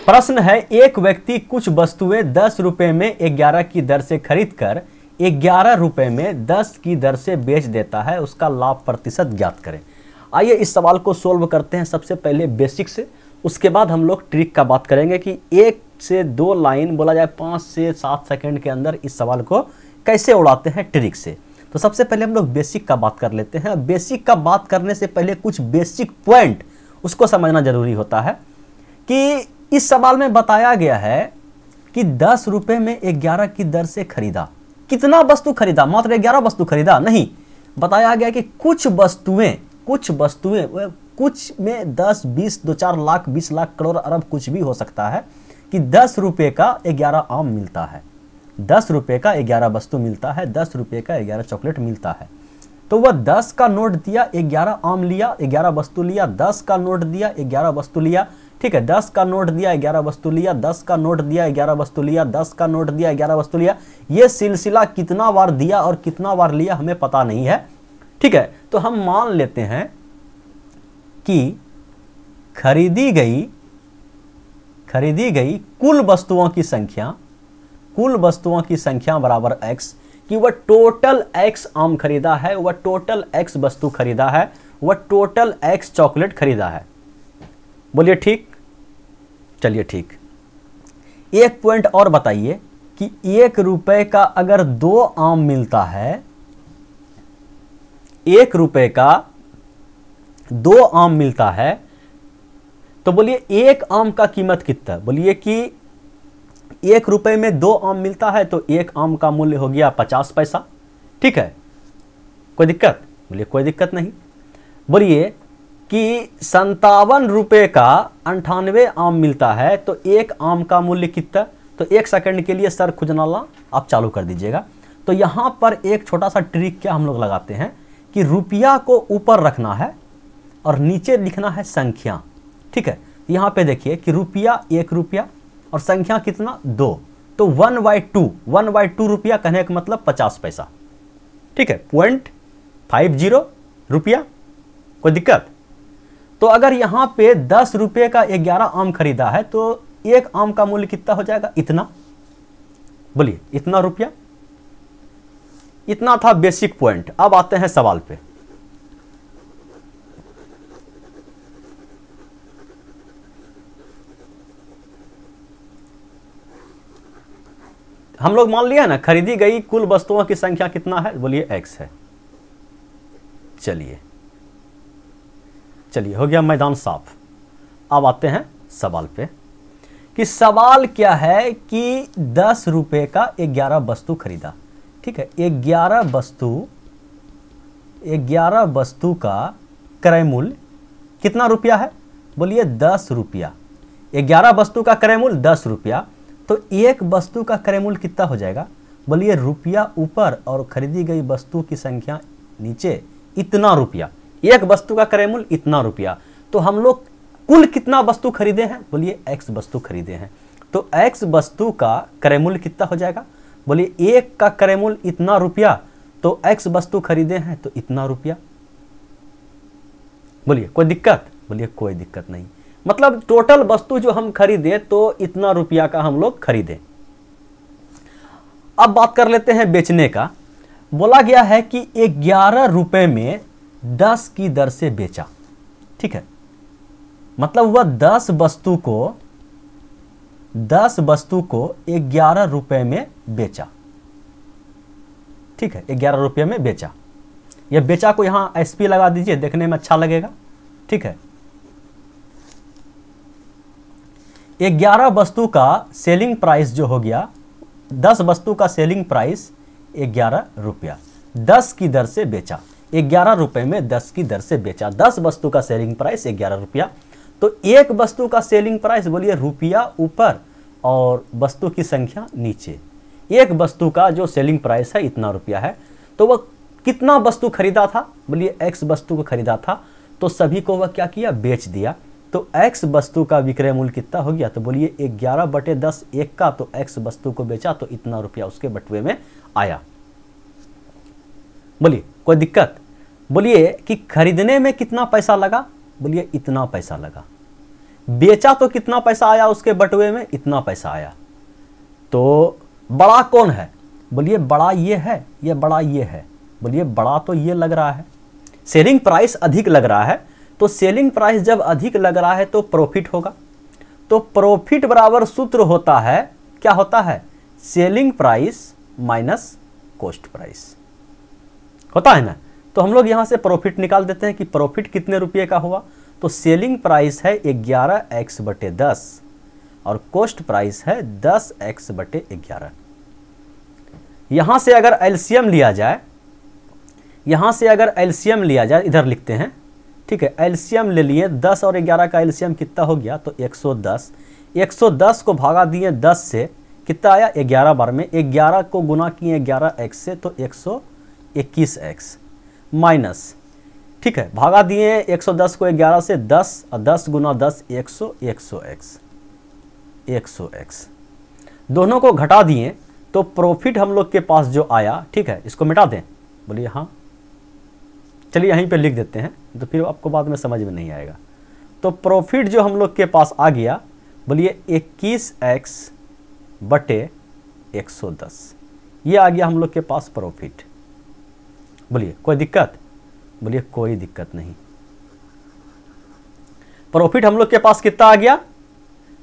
प्रश्न है, एक व्यक्ति कुछ वस्तुएं 10 रुपए में 11 की दर से खरीदकर 11 रुपए में 10 की दर से बेच देता है, उसका लाभ प्रतिशत ज्ञात करें। आइए इस सवाल को सोल्व करते हैं। सबसे पहले बेसिक से, उसके बाद हम लोग ट्रिक का बात करेंगे कि 1 से 2 लाइन बोला जाए 5 से 7 सेकंड के अंदर इस सवाल को कैसे उड़ाते हैं ट्रिक से। तो सबसे पहले हम लोग बेसिक का बात कर लेते हैं। बेसिक का बात करने से पहले कुछ बेसिक पॉइंट उसको समझना जरूरी होता है कि इस सवाल में बताया गया है कि 10 रुपए में 11 की दर से खरीदा। कितना वस्तु खरीदा? मात्र 11 वस्तु खरीदा नहीं, बताया गया कि कुछ वस्तुएं कुछ में 10, 20, 2-4 लाख, 20 लाख, करोड़, अरब कुछ भी हो सकता है कि 10 रुपए का 11 आम मिलता है, 10 रुपए का 11 वस्तु मिलता है, 10 रुपए का 11 चॉकलेट मिलता है। तो वह 10 का नोट दिया, 11 आम लिया, 11 वस्तु लिया, 10 का नोट दिया, 11 वस्तु लिया, ठीक है, 10 का नोट दिया, 11 वस्तु लिया, 10 का नोट दिया, 11 वस्तु लिया, 10 का नोट दिया, 11 वस्तु लिया। यह सिलसिला कितना बार दिया और कितना बार लिया हमें पता नहीं है, ठीक है। तो हम मान लेते हैं कि खरीदी गई कुल वस्तुओं की संख्या बराबर x, कि वह टोटल x आम खरीदा है, वह टोटल x वस्तु खरीदा है, वह टोटल x चॉकलेट खरीदा है। बोलिए ठीक? चलिए ठीक। एक पॉइंट और बताइए कि 1 रुपए का अगर 2 आम मिलता है, 1 रुपए का 2 आम मिलता है, तो बोलिए 1 आम का कीमत कितना? बोलिए कि 1 रुपए में 2 आम मिलता है तो 1 आम का मूल्य हो गया 50 पैसा, ठीक है। कोई दिक्कत? बोलिए कोई दिक्कत नहीं। बोलिए कि 57 रुपए का 98 आम मिलता है तो 1 आम का मूल्य कितना? तो 1 सेकंड के लिए सर खुजनाला आप चालू कर दीजिएगा। तो यहां पर एक छोटा सा ट्रिक क्या हम लोग लगाते हैं कि रुपया को ऊपर रखना है और नीचे लिखना है संख्या, ठीक है। यहां पे देखिए कि रुपया 1 रुपया और संख्या कितना? 2, तो 1/2 रुपया कहने का मतलब 50 पैसा, ठीक है, 0.50 रुपया। कोई दिक्कत? तो अगर यहां पे 10 रुपये का 11 आम खरीदा है तो 1 आम का मूल्य कितना हो जाएगा? इतना। बोलिए इतना रुपया। इतना था बेसिक पॉइंट। अब आते हैं सवाल पे। हम लोग मान लिया ना, खरीदी गई कुल वस्तुओं की संख्या कितना है? बोलिए x है। चलिए हो गया मैदान साफ। अब आते हैं सवाल पे कि सवाल क्या है कि 10 रुपए का 11 वस्तु खरीदा, ठीक है। 11 वस्तु का क्रय मूल्य कितना रुपया है? बोलिए 10 रुपया। 11 वस्तु का क्रय मूल्य 10 रुपया, तो 1 वस्तु का क्रय मूल्य कितना हो जाएगा? बोलिए रुपया ऊपर और खरीदी गई वस्तु की संख्या नीचे, इतना रुपया। 1 वस्तु का क्रय मूल्य इतना रुपया। तो हम लोग कुल कितना वस्तु खरीदे हैं? बोलिए x वस्तु खरीदे हैं। तो x वस्तु का क्रय मूल्य कितना हो जाएगा? बोलिए 1 का क्रय मूल्य इतना रुपया, तो x वस्तु खरीदे हैं तो इतना रुपया। बोलिए कोई दिक्कत? बोलिए कोई दिक्कत नहीं। मतलब टोटल वस्तु जो हम खरीदे तो इतना रुपया का हम लोग खरीदे। अब बात कर लेते हैं बेचने का। बोला गया है कि 11 रुपए में 10 की दर से बेचा, ठीक है। मतलब वह 10 वस्तु को 11 रुपए में बेचा, ठीक है, 11 रुपए में बेचा। यह बेचा को यहां एसपी लगा दीजिए, देखने में अच्छा लगेगा, ठीक है। 11 वस्तु का सेलिंग प्राइस जो हो गया, 10 वस्तु का सेलिंग प्राइस 11 रुपया, 10 की दर से बेचा। 11 रुपए में 10 की दर से बेचा। 10 वस्तु का सेलिंग प्राइस 11 रुपया। तो 1 वस्तु का सेलिंग प्राइस बोलिए रुपया ऊपर और वस्तु की संख्या नीचे। 1 वस्तु का जो सेलिंग प्राइस है इतना रुपया है। तो वह कितना वस्तु खरीदा था? बोलिए x वस्तु को खरीदा था, तो सभी को वह क्या किया? बेच दिया। तो x वस्तु का विक्रय मूल्य कितना हो गया? तो बोलिए 11/10 1 का, तो x वस्तु को बेचा तो इतना रुपया उसके बटुए में आया। बोलिए कोई दिक्कत? बोलिए कि खरीदने में कितना पैसा लगा? बोलिए इतना पैसा लगा। बेचा तो कितना पैसा आया उसके बटुए में, इतना पैसा आया। तो बड़ा कौन है, बोलिए बड़ा ये है, ये बड़ा ये है, बोलिए बड़ा तो ये लग रहा है। सेलिंग प्राइस अधिक लग रहा है, तो सेलिंग प्राइस जब अधिक लग रहा है तो प्रॉफिट होगा। तो प्रॉफिट बराबर सूत्र होता है, क्या होता है, selling price minus cost price होता है ना। तो हम लोग यहां से प्रॉफिट निकाल देते हैं कि प्रॉफिट कितने रुपये का हुआ। तो सेलिंग प्राइस है 11x/10 और कॉस्ट प्राइस है 10x/11। यहां से अगर एलसीएम लिया जाए, यहां से अगर एलसीएम लिया जाए, इधर लिखते हैं, ठीक है, एलसीएम ले लिए, 10 और 11 का एलसीएम कितना हो गया, तो 110। 110 को भागा दिए 10 से, कितना आया, 11 बार में, 11 को गुना किए 11x से, तो 121x माइनस, ठीक है, भागा दिए 110 को 11 से, 10 और 10 गुना 10 100x दोनों को घटा दिए तो प्रॉफिट हम लोग के पास जो आया, ठीक है, इसको मिटा दें, बोलिए हाँ, चलिए यहीं पे लिख देते हैं, तो फिर आपको बाद में समझ में नहीं आएगा। तो प्रॉफिट जो हम लोग के पास आ गया, बोलिए 21x/110, ये आ गया हम लोग के पास प्रॉफिट। बोलिए कोई दिक्कत, बोलिए कोई दिक्कत नहीं। प्रॉफिट हम लोग के पास कितना आ गया,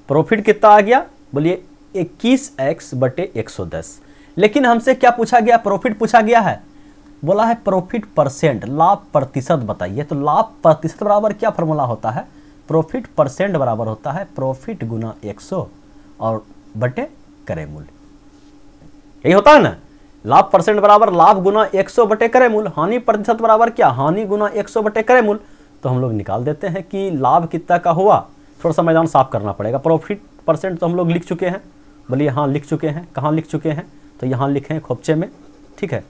प्रॉफिट कितना आ गया, बोलिए 21x/110। लेकिन हमसे क्या पूछा गया, प्रॉफिट पूछा गया है, बोला है प्रॉफिट परसेंट, लाभ प्रतिशत बताइए। तो लाभ प्रतिशत बराबर क्या फॉर्मूला होता है, प्रॉफिट परसेंट बराबर होता है प्रॉफिट गुना 100 और बटे क्रय मूल्य, यही होता है ना। लाभ परसेंट बराबर लाभ गुना 100 बटे क्रय मूल्य, हानि प्रतिशत बराबर क्या, हानि गुना 100 बटे क्रय मूल्य। तो हम लोग निकाल देते हैं कि लाभ कितना का हुआ, थोड़ा सा मैदान साफ करना पड़ेगा। प्रॉफिट परसेंट तो हम लोग लिख चुके हैं, बोलिए हाँ लिख चुके हैं, कहाँ लिख चुके हैं, तो यहाँ लिखे हैं खोपचे में, ठीक है।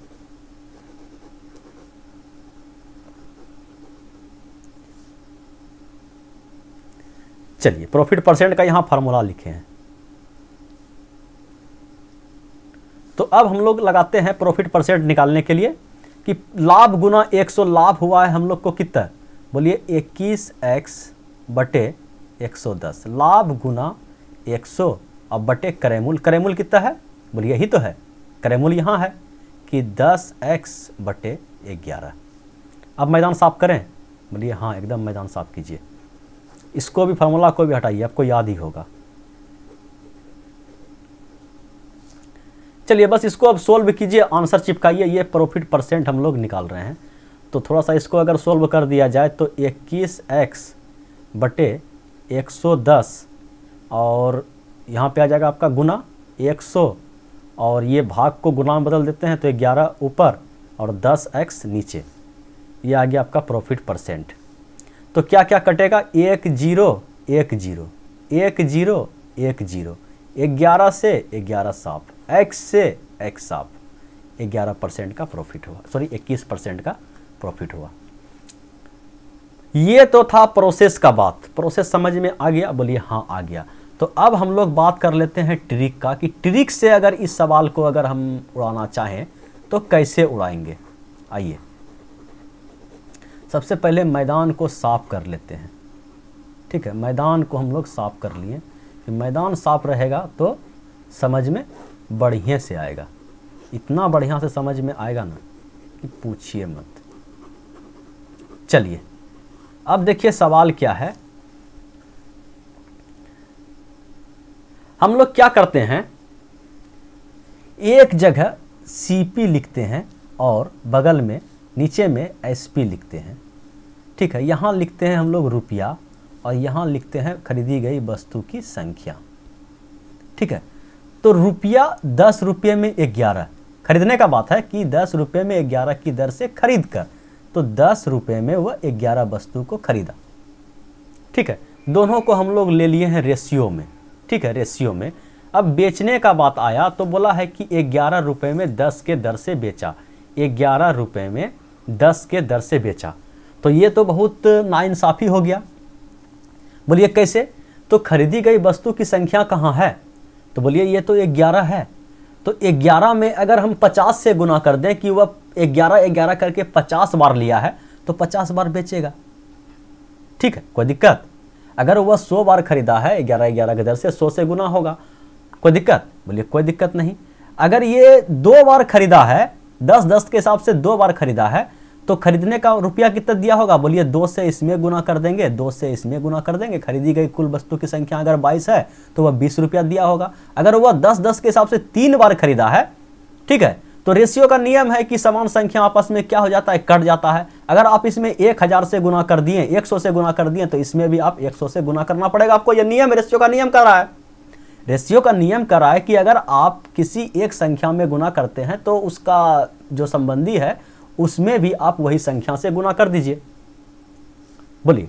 चलिए प्रॉफिट परसेंट का यहाँ फार्मूला लिखे हैं। तो अब हम लोग लगाते हैं प्रॉफिट परसेंट निकालने के लिए कि लाभ गुना 100, लाभ हुआ है हम लोग को कितना, बोलिए 21x/110, लाभ गुना 100 अब बटे क्रय मूल्य, क्रय मूल्य कितना है, बोलिए यही तो है, क्रय मूल्य यहाँ है कि 10x/11। अब मैदान साफ करें, बोलिए हाँ एकदम मैदान साफ कीजिए, इसको भी फार्मूला को भी हटाइए, आपको याद ही होगा। चलिए बस इसको अब सोल्व कीजिए, आंसर चिपकाइए। ये प्रॉफिट परसेंट हम लोग निकाल रहे हैं, तो थोड़ा सा इसको अगर सोल्व कर दिया जाए तो 21x/110 और यहाँ पे आ जाएगा आपका गुना 100 और ये भाग को गुना में बदल देते हैं तो 11 ऊपर और 10x नीचे, ये आ गया आपका प्रॉफिट परसेंट। तो क्या क्या कटेगा, 1 0 1 0 1 0 1 0, 11 से 11 साफ, x से x साफ, 11% का प्रॉफिट हुआ, सॉरी 21% का प्रॉफिट हुआ। ये तो था प्रोसेस का बात, प्रोसेस समझ में आ गया, बोलिए हाँ आ गया। तो अब हम लोग बात कर लेते हैं ट्रिक का कि ट्रिक से अगर इस सवाल को अगर हम उड़ाना चाहें तो कैसे उड़ाएंगे। आइए सबसे पहले मैदान को साफ कर लेते हैं, ठीक है, मैदान को हम लोग साफ कर लिए, मैदान साफ रहेगा तो समझ में बढ़िया से आएगा, इतना बढ़िया से समझ में आएगा ना कि पूछिए मत। चलिए अब देखिए सवाल क्या है। हम लोग क्या करते हैं, एक जगह सीपी लिखते हैं और बगल में नीचे में एसपी लिखते हैं, ठीक है। यहाँ लिखते हैं हम लोग रुपया और यहाँ लिखते हैं खरीदी गई वस्तु की संख्या, ठीक है। तो रुपया 10 रुपये में 11, खरीदने का बात है कि 10 रुपये में 11 की दर से खरीद कर, तो 10 रुपये में वह 11 वस्तु को खरीदा, ठीक है। दोनों को हम लोग ले लिए हैं रेशियो में, ठीक है, रेशियो में। अब बेचने का बात आया तो बोला है कि 11 रुपये में 10 के दर से बेचा, 11 रुपये में 10 के दर से बेचा। तो ये तो बहुत नाइंसाफ़ी हो गया, बोलिए कैसे, तो खरीदी गई वस्तु की संख्या कहाँ है, तो बोलिए ये तो 11 है, तो 11 में अगर हम 50 से गुना कर दें कि वह 11 करके 50 बार लिया है तो 50 बार बेचेगा, ठीक है, कोई दिक्कत। अगर वह 100 बार खरीदा है 11 की दर से, 100 से गुना होगा। कोई दिक्कत? बोलिए कोई दिक्कत नहीं। अगर ये 2 बार खरीदा है, 10 के हिसाब से 2 बार खरीदा है, तो खरीदने का रुपया कितना दिया होगा? बोलिए 2 से इसमें गुना कर देंगे, 2 से इसमें गुना कर देंगे। खरीदी गई कुल वस्तु की संख्या अगर 22 है तो वह 20 रुपया दिया होगा। अगर वह 10 के हिसाब से 3 बार खरीदा है, ठीक है, तो रेशियो का नियम है कि समान संख्या आपस में क्या हो जाता है? कट जाता है। अगर आप इसमें 1000 से गुना कर दिए, 100 से गुना कर दिए, तो इसमें भी आप 100 से गुना करना पड़ेगा आपको। यह नियम रेशियो का नियम कर रहा है। रेशियो का नियम कर रहा है कि अगर आप किसी एक संख्या में गुना करते हैं तो उसका जो संबंधी है उसमें भी आप वही संख्या से गुना कर दीजिए। बोलिए,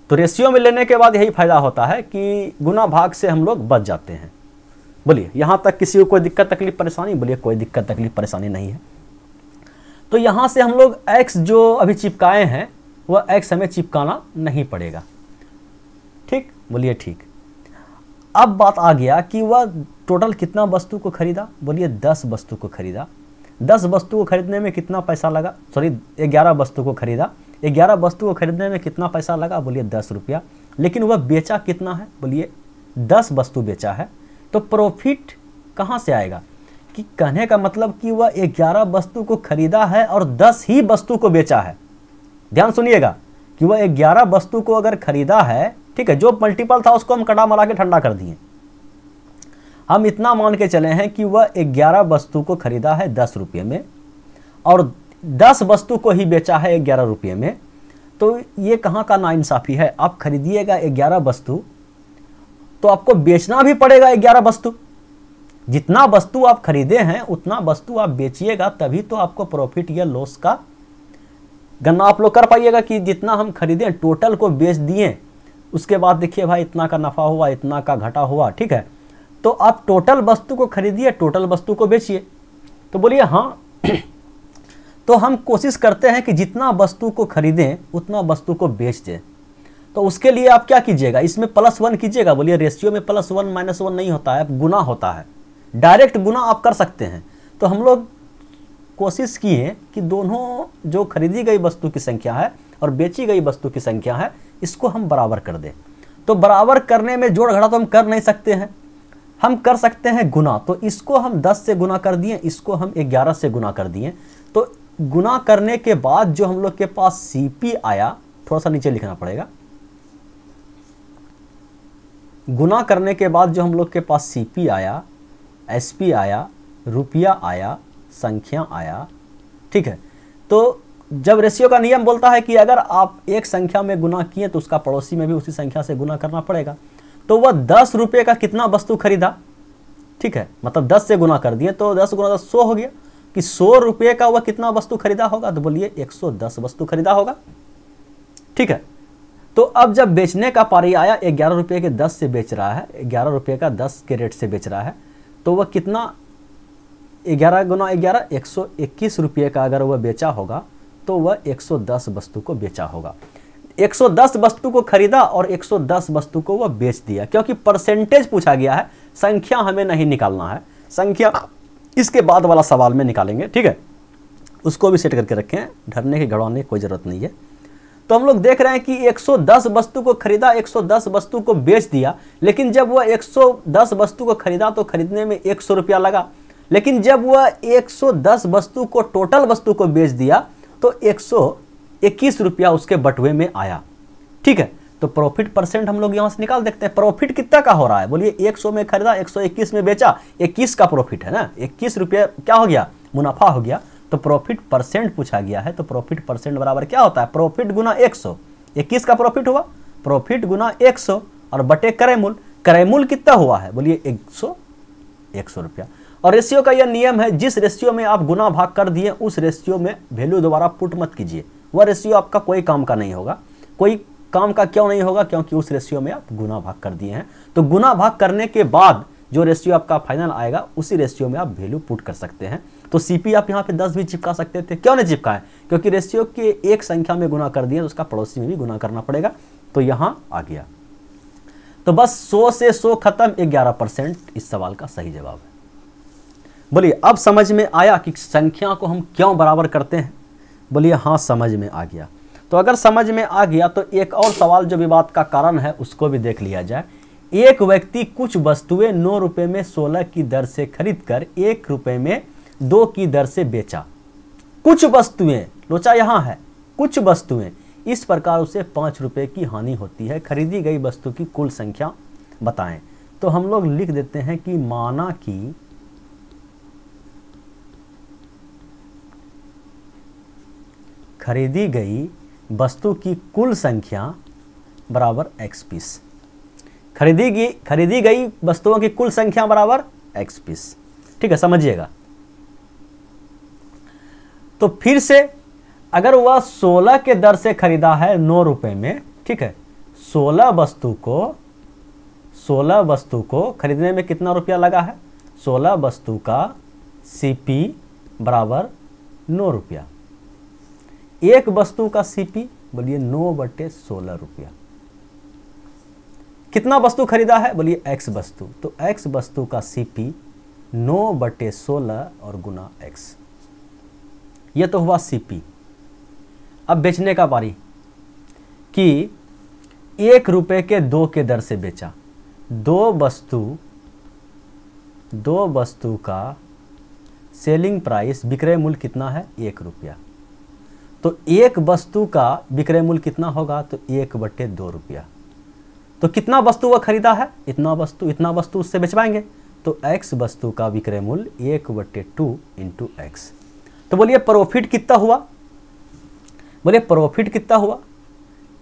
तो रेशियो में लेने के बाद यही फायदा होता है कि गुना भाग से हम लोग बच जाते हैं। बोलिए, यहां तक किसी को कोई दिक्कत तकलीफ परेशानी? बोलिए कोई दिक्कत तकलीफ परेशानी नहीं है। तो यहां से हम लोग x जो अभी चिपकाए हैं वह x हमें चिपकाना नहीं पड़ेगा। ठीक, बोलिए ठीक। अब बात आ गया कि वह टोटल कितना वस्तु को खरीदा? बोलिए 10 वस्तु को खरीदा। 10 वस्तु को खरीदने में कितना पैसा लगा? सॉरी, 11 वस्तु को खरीदा। 11 वस्तु को खरीदने में कितना पैसा लगा? बोलिए 10 रुपया। लेकिन वह बेचा कितना है? बोलिए 10 वस्तु बेचा है। तो प्रॉफिट कहाँ से आएगा? कि कहने का मतलब कि वह 11 वस्तु को खरीदा है और 10 ही वस्तु को बेचा है। ध्यान सुनिएगा कि वह 11 वस्तु को अगर खरीदा है, ठीक है, जो मल्टीपल था उसको हम कटा मरा के ठंडा कर दिए। हम इतना मान के चले हैं कि वह 11 वस्तु को खरीदा है 10 रुपये में और 10 वस्तु को ही बेचा है 11 रुपये में। तो ये कहाँ का नाइंसाफी है? आप खरीदिएगा 11 वस्तु तो आपको बेचना भी पड़ेगा 11 वस्तु। जितना वस्तु आप खरीदे हैं उतना वस्तु आप बेचिएगा, तभी तो आपको प्रॉफिट या लॉस का गणना आप लोग कर पाइएगा कि जितना हम खरीदे टोटल को बेच दिए, उसके बाद देखिए भाई इतना का नफा हुआ, इतना का घाटा हुआ। ठीक है, तो आप टोटल वस्तु को खरीदिए, टोटल वस्तु को बेचिए। तो बोलिए हाँ। तो हम कोशिश करते हैं कि जितना वस्तु को खरीदें उतना वस्तु को बेच दें। तो उसके लिए आप क्या कीजिएगा? इसमें +1 कीजिएगा। बोलिए रेशियो में +1 -1 नहीं होता है, गुना होता है। डायरेक्ट गुना आप कर सकते हैं। तो हम लोग कोशिश किए कि दोनों जो खरीदी गई वस्तु की संख्या है और बेची गई वस्तु की संख्या है, इसको हम बराबर कर दें। तो बराबर करने में जोड़ घटा तो हम कर नहीं सकते हैं, हम कर सकते हैं गुना। तो इसको हम 10 से गुना कर दिए, इसको हम 11 से गुना कर दिए। तो गुना करने के बाद जो हम लोग के पास CP आया, थोड़ा सा नीचे लिखना पड़ेगा। गुना करने के बाद जो हम लोग के पास CP आया, SP आया, रुपया आया, संख्या आया। ठीक है, तो जब रेशियो का नियम बोलता है कि अगर आप एक संख्या में गुना किए तो उसका पड़ोसी में भी उसी संख्या से गुना करना पड़ेगा। तो वह 10 रुपये का कितना वस्तु खरीदा? ठीक है, मतलब 10 से गुना कर दिए तो 10 गुना 10 100 हो गया कि 100 रुपये का वह कितना वस्तु खरीदा होगा? तो बोलिए 110 वस्तु खरीदा होगा। ठीक है, तो अब जब बेचने का पारी आया, 11 रुपये के 10 से बेच रहा है, 11 रुपये का 10 के रेट से बेच रहा है, तो वह कितना 11 गुना 11 121 रुपये का अगर वह बेचा होगा तो वह 110 वस्तु को बेचा होगा। 110 वस्तु को खरीदा और 110 वस्तु को वह बेच दिया, क्योंकि परसेंटेज पूछा गया है, संख्या हमें नहीं निकालना है। संख्या इसके बाद वाला सवाल में निकालेंगे। ठीक है, उसको भी सेट करके रखें, डरने की घबराने की कोई ज़रूरत नहीं है। तो हम लोग देख रहे हैं कि 110 वस्तु को खरीदा, 110 वस्तु को बेच दिया। लेकिन जब वह 110 वस्तु को खरीदा तो खरीदने में 100 रुपया लगा। लेकिन जब वह 110 वस्तु को टोटल वस्तु को बेच दिया तो 121 रुपया उसके बटुए में आया। ठीक है, तो प्रॉफिट परसेंट हम लोग यहाँ से निकाल देखते हैं। प्रॉफिट कितना का हो रहा है? बोलिए 100 में खरीदा, 121 में बेचा, 21 का प्रॉफिट है ना। 21 रुपया क्या हो गया? मुनाफा हो गया। तो प्रॉफिट परसेंट पूछा गया है, तो प्रॉफिट परसेंट बराबर क्या होता है? प्रॉफिट गुना 100। 21 का प्रॉफिट हुआ, प्रॉफिट गुना 100 और बटे क्रय मूल। क्रय मूल कितना हुआ है? बोलिए 100 रुपया। और रेशियो का यह नियम है, जिस रेशियो में आप गुना भाग कर दिए उस रेशियो में वैल्यू दोबारा पुट मत कीजिए। वह रेशियो आपका कोई काम का नहीं होगा। कोई काम का क्यों नहीं होगा? क्योंकि उस रेशियो में आप गुना भाग कर दिए हैं। तो गुना भाग करने के बाद जो रेशियो आपका फाइनल आएगा उसी रेशियो में आप वैल्यू पुट कर सकते हैं। तो CP आप यहाँ पे 10 भी चिपका सकते थे, क्यों नहीं चिपकाएं? क्योंकि रेशियो के एक संख्या में गुना कर दिए तो उसका पड़ोसी में भी गुना करना पड़ेगा। तो यहाँ आ गया। तो बस 100 से 100 खत्म, 11% इस सवाल का सही जवाब है। बोलिए अब समझ में आया कि संख्या को हम क्यों बराबर करते हैं? बोलिए हाँ, समझ में आ गया। तो अगर समझ में आ गया तो एक और सवाल जो विवाद का कारण है उसको भी देख लिया जाए। एक व्यक्ति कुछ वस्तुएं 9 रुपए में 16 की दर से खरीदकर 1 रुपए में 2 की दर से बेचा। कुछ वस्तुएं, लोचा यहां है, कुछ वस्तुएं, इस प्रकार उसे 5 रुपए की हानि होती है। खरीदी गई वस्तु की कुल संख्या बताएं। तो हम लोग लिख देते हैं कि माना कि खरीदी गई वस्तु की कुल संख्या बराबर x पीस। खरीदी गई वस्तुओं की कुल संख्या बराबर x पीस। ठीक है, समझिएगा। तो फिर से अगर वह 16 के दर से खरीदा है 9 रुपए में, ठीक है, 16 वस्तु को खरीदने में कितना रुपया लगा है? 16 वस्तु का CP बराबर 9 रुपया। एक वस्तु का CP बोलिए 9/16 रुपया। कितना वस्तु खरीदा है? बोलिए x वस्तु। तो x वस्तु का CP 9/16 और गुना x, ये तो हुआ CP। अब बेचने का बारी कि 1 रुपए के 2 के दर से बेचा। दो वस्तु का सेलिंग प्राइस, विक्रय मूल्य कितना है? 1 रुपया। तो एक वस्तु का विक्रय मूल्य कितना होगा? तो 1/2 रुपया। तो कितना वस्तु वह खरीदा है? इतना वस्तु उससे बेचवाएंगे। तो x वस्तु का विक्रय मूल्य 1/2 इंटू x। तो बोलिए प्रॉफिट कितना हुआ? बोलिए प्रॉफिट कितना हुआ?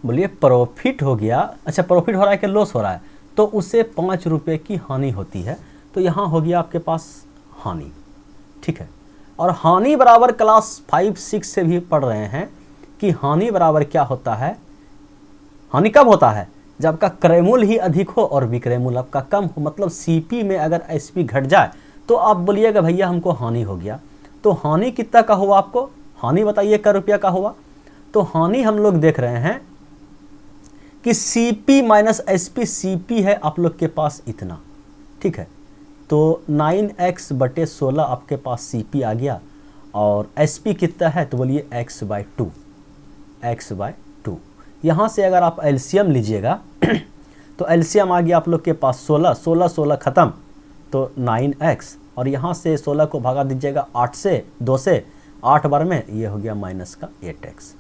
बोलिए प्रॉफिट हो गया, अच्छा प्रॉफिट हो रहा है कि लॉस हो रहा है? तो उसे 5 रुपए की हानि होती है। तो यहाँ हो गया आपके पास हानि। ठीक है, और हानि बराबर क्लास 5-6 से भी पढ़ रहे हैं कि हानि बराबर क्या होता है? हानि कब होता है? जब आपका क्रय मूल्य ही अधिक हो और विक्रय मूल्य आपका कम हो। मतलब CP में अगर SP घट जाए तो आप बोलिएगा भैया हमको हानि हो गया। तो हानि कितना का हुआ आपको? हानि बताइए क्या रुपया का हुआ? तो हानि हम लोग देख रहे हैं कि CP माइनस SP। CP है आप लोग के पास इतना, ठीक है, तो 9x/16 आपके पास CP आ गया। और SP कितना है? तो बोलिए x/2। यहाँ से अगर आप एलसीएम लीजिएगा तो एलसीएम आ गया आप लोग के पास 16 ख़त्म, तो 9x, और यहाँ से 16 को भागा दीजिएगा 8 से, 2 से, 8 बार में ये हो गया माइनस का 8x।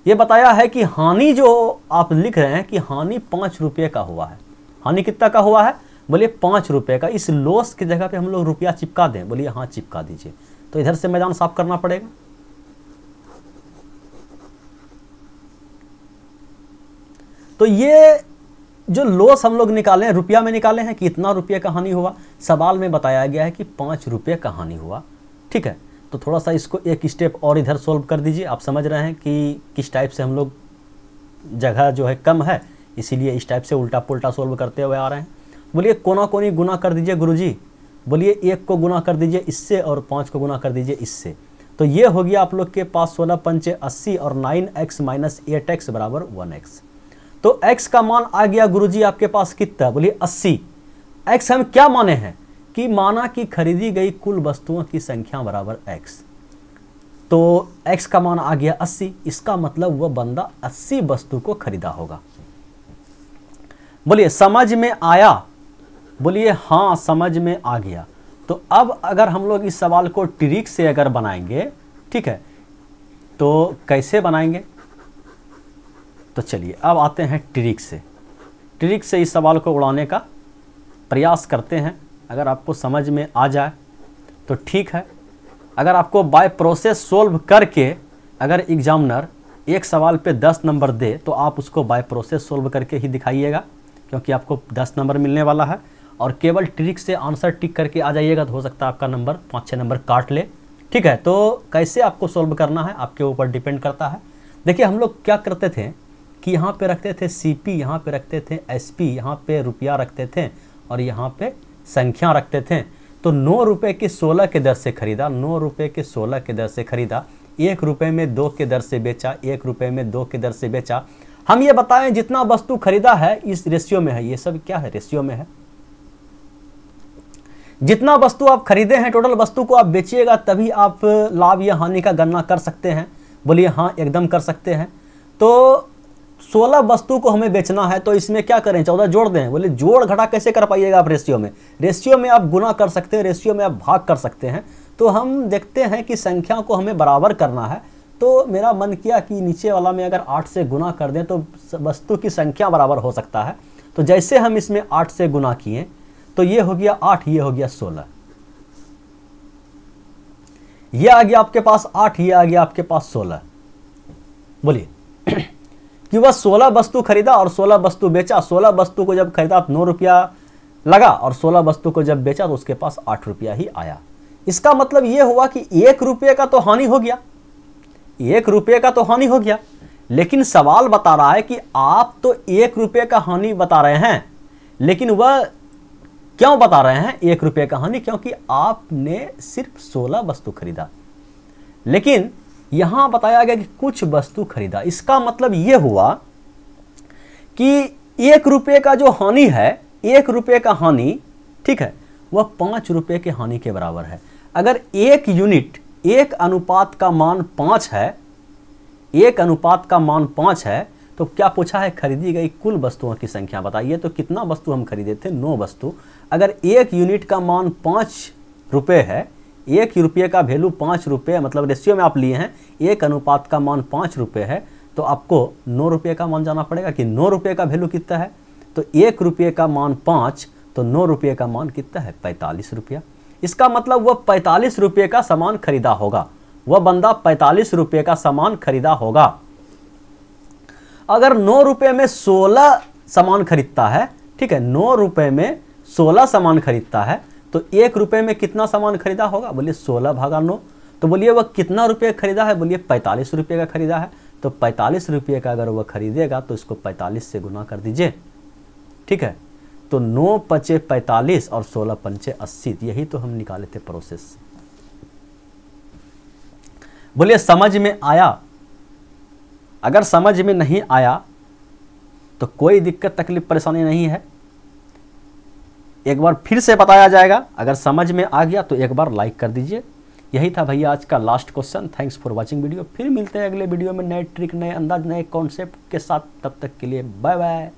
ये बताया है कि हानि जो आप लिख रहे हैं कि हानि 5 रुपये का हुआ है। हानि कितना का हुआ है? बोलिए 5 रुपये का। इस लॉस की जगह पे हम लोग रुपया चिपका दें? बोलिए हाँ चिपका दीजिए। तो इधर से मैदान साफ करना पड़ेगा। तो ये जो लॉस हम लोग निकाले हैं रुपया में निकाले हैं कि इतना रुपये का हानि हुआ। सवाल में बताया गया है कि 5 रुपये का हानि हुआ। ठीक है, तो थोड़ा सा इसको एक स्टेप और इधर सोल्व कर दीजिए। आप समझ रहे हैं कि किस टाइप से हम लोग, जगह जो है कम है इसीलिए इस टाइप से उल्टा पुल्टा सोल्व करते हुए आ रहे हैं। बोलिए कोना कोनी गुना कर दीजिए गुरुजी। बोलिए 1 को गुना कर दीजिए इससे और 5 को गुना कर दीजिए इससे। तो ये हो गया आप लोग के पास 16×5 = 80 और 9x माइनस 8x बराबर 1x। तो x का मान आ गया गुरुजी आपके पास कितना? बोलिए 80। x हम क्या माने हैं कि माना कि खरीदी गई कुल वस्तुओं की संख्या बराबर x। तो x का मान आ गया 80। इसका मतलब वह बंदा 80 वस्तु को खरीदा होगा। बोलिए समझ में आया? बोलिए हाँ समझ में आ गया। तो अब अगर हम लोग इस सवाल को ट्रिक से अगर बनाएंगे, ठीक है, तो कैसे बनाएंगे? तो चलिए अब आते हैं ट्रिक से। ट्रिक से इस सवाल को उड़ाने का प्रयास करते हैं। अगर आपको समझ में आ जाए तो ठीक है। अगर आपको बाय प्रोसेस सोल्व करके अगर एग्जामिनर एक सवाल पे 10 नंबर दे तो आप उसको बाय प्रोसेस सोल्व करके ही दिखाइएगा, क्योंकि आपको 10 नंबर मिलने वाला है। और केवल ट्रिक से आंसर टिक करके आ जाइएगा तो हो सकता है आपका नंबर 5-6 नंबर काट ले। ठीक है, तो कैसे आपको सोल्व करना है आपके ऊपर डिपेंड करता है। देखिए हम लोग क्या करते थे कि यहाँ पे रखते थे CP, यहाँ पे रखते थे SP, यहाँ पे रुपया रखते थे और यहाँ पे संख्या रखते थे। तो 9 रुपये के 16 के दर से खरीदा, 9 रुपये के 16 के दर से खरीदा, 1 रुपये में 2 के दर से बेचा, 1 रुपये में 2 के दर से बेचा। हम ये बताएं जितना वस्तु खरीदा है इस रेशियो में है। ये सब क्या है? रेशियो में है। जितना वस्तु आप खरीदे हैं टोटल वस्तु को आप बेचिएगा तभी आप लाभ या हानि का गणना कर सकते हैं। बोलिए हाँ, एकदम कर सकते हैं। तो 16 वस्तु को हमें बेचना है, तो इसमें क्या करें, 14 जोड़ दें। बोले जोड़ घटा कैसे कर पाइएगा आप रेशियो में? रेशियो में आप गुना कर सकते हैं, रेशियो में आप भाग कर सकते हैं। तो हम देखते हैं कि संख्या को हमें बराबर करना है, तो मेरा मन किया कि नीचे वाला में अगर 8 से गुना कर दें तो वस्तु की संख्या बराबर हो सकता है। तो जैसे हम इसमें 8 से गुना किए तो ये हो गया 8, ये हो गया 16, ये आ गया आपके पास 8, ये आ गया आपके पास 16। बोलिए कि वह 16 वस्तु खरीदा और 16 वस्तु बेचा। 16 वस्तु को जब खरीदा तो 9 रुपया लगा और 16 वस्तु को जब बेचा तो उसके पास 8 रुपया ही आया। इसका मतलब यह हुआ कि 1 रुपये का तो हानि हो गया, 1 रुपये का तो हानि हो गया। लेकिन सवाल बता रहा है कि आप तो 1 रुपये का हानि बता रहे हैं, लेकिन वह क्यों बता रहे हैं 1 रुपये का हानि? क्योंकि आपने सिर्फ 16 वस्तु खरीदा, लेकिन यहां बताया गया कि कुछ वस्तु खरीदा। इसका मतलब यह हुआ कि 1 रुपये का जो हानि है, 1 रुपये का हानि, ठीक है, वह 5 रुपये के हानि के बराबर है। अगर 1 यूनिट 1 अनुपात का मान 5 है, 1 अनुपात का मान 5 है, तो क्या पूछा है? खरीदी गई कुल वस्तुओं की संख्या बताइए। तो कितना वस्तु हम खरीदे थे? 9 वस्तु। अगर 1 यूनिट का मान 5 रुपये है, 1 रुपये का वैल्यू 5 रुपये, मतलब रेशियो में आप लिए हैं 1 अनुपात का मान 5 रुपये है, तो आपको 9 रुपये का मान जाना पड़ेगा कि 9 रुपये का वैल्यू कितना है। तो 1 रुपये का मान 5, तो 9 रुपये का मान कितना है? 45 रुपया। इसका मतलब वह 45 रुपये का सामान खरीदा होगा, वह बंदा 45 रुपये का सामान खरीदा होगा। अगर 9 रुपये में 16 सामान खरीदता है, ठीक है, 9 रुपये में 16 सामान खरीदता है, तो 1 रुपये में कितना सामान खरीदा होगा? बोलिए 16 भागा 9। तो बोलिए वह कितना रुपये खरीदा है? बोलिए 45 रुपये का खरीदा है। तो 45 रुपये का अगर वह खरीदेगा तो इसको 45 से गुना कर दीजिए, ठीक है। तो 9 पचे 45 और 16 पंचे 80, यही तो हम निकाले थे प्रोसेस। बोलिए समझ में आया? अगर समझ में नहीं आया तो कोई दिक्कत तकलीफ परेशानी नहीं है, एक बार फिर से बताया जाएगा। अगर समझ में आ गया तो एक बार लाइक कर दीजिए। यही था भैया आज का last question. Thanks for watching video. फिर मिलते हैं अगले वीडियो में नए ट्रिक, नए अंदाज, नए कॉन्सेप्ट के साथ। तब तक के लिए बाय बाय।